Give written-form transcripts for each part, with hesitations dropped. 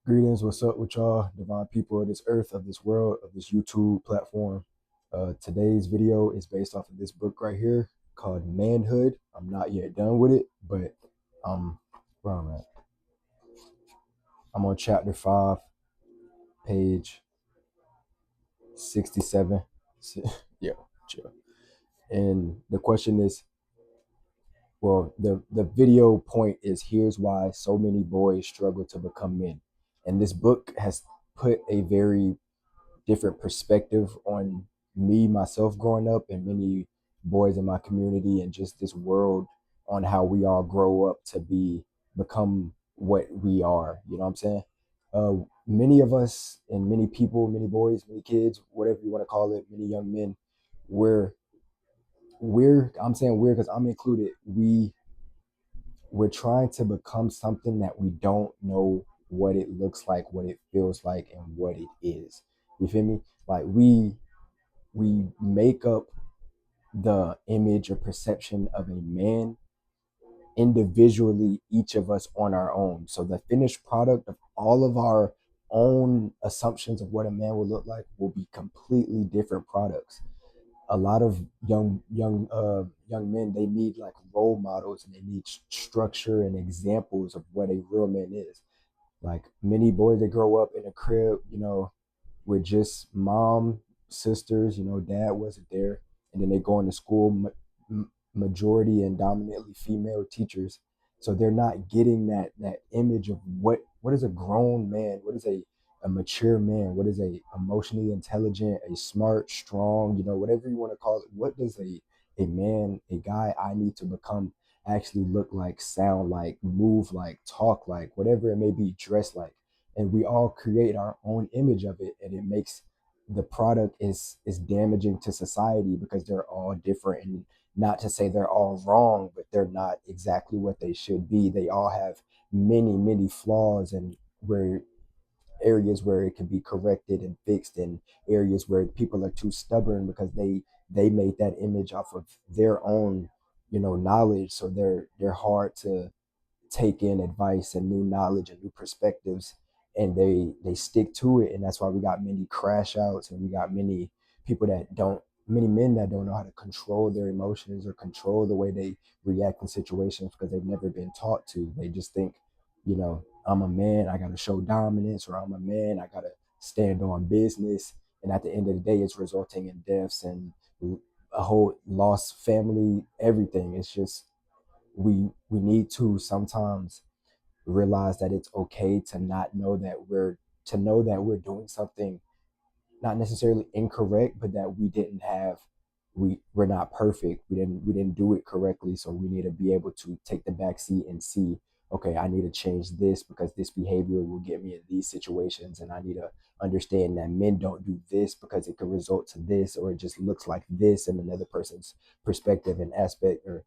Greetings, what's up with y'all, divine people of this earth, of this world, of this YouTube platform. Today's video is based off of this book right here called Manhood. I'm not yet done with it, but where I'm at. I'm on chapter 5, page 67. Yeah, chill. And the question is, well, the video point is here's why so many boys struggle to become men. And this book has put a very different perspective on me myself growing up and many boys in my community and just this world on how we all grow up to become what we are, you know what I'm saying? uh Many of us and many people, many boys, many kids, whatever you want to call it, many young men, we're I'm saying we're because I'm included, we're trying to become something that we don't know what it looks like, what it feels like, and what it is. You feel me? Like we make up the image or perception of a man individually, each of us on our own. So the finished product of all of our own assumptions of what a man will look like will be completely different products. A lot of young men, they need like role models, and they need structure and examples of what a real man is. Like many boys that grow up in a crib, with just mom, sisters, dad wasn't there, and then they go into school, majority and dominantly female teachers, so they're not getting that image of what is a grown man, what is a mature man, what is a emotionally intelligent, a smart, strong, whatever you want to call it. What does a man, a guy I need to become actually look like, sound like, move like, talk like, whatever it may be, dress like? And we all create our own image of it, and it makes the product is damaging to society because they're all different. And not to say they're all wrong, but they're not exactly what they should be. They all have many flaws, and where areas where it can be corrected and fixed, and areas where people are too stubborn because they made that image off of their own knowledge, so they're hard to take in advice and new knowledge and new perspectives, and they stick to it. And that's why we got many crash outs, and we got many people that don't many men that don't know how to control their emotions or control the way they react in situations because they've never been taught to. They just think, I'm a man, I gotta show dominance, or I'm a man, I gotta stand on business. And at the end of the day, it's resulting in deaths and a whole lost family, everything. It's just we need to sometimes realize that it's okay to not know that we're doing something not necessarily incorrect, but that we didn't have we're not perfect. We didn't do it correctly. So we need to be able to take the back seat and see, okay, I need to change this because this behavior will get me in these situations, and I need to understand that men don't do this because it could result to this, or it just looks like this in another person's perspective and aspect, or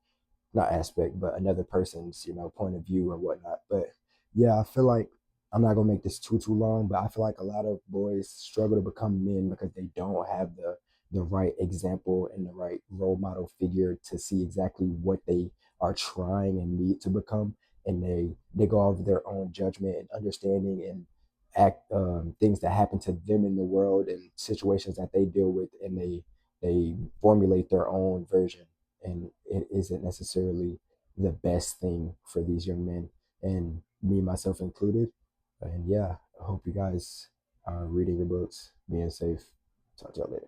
not aspect, but another person's, point of view or whatnot. But yeah, I feel like I'm not gonna make this too long, but I feel like a lot of boys struggle to become men because they don't have the right example and the right role model figure to see exactly what they are trying and need to become. And they go off their own judgment and understanding and act things that happen to them in the world and situations that they deal with, and they formulate their own version, and it isn't necessarily the best thing for these young men, and me myself included. And yeah, I hope you guys are reading your books, being safe. Talk to y'all later.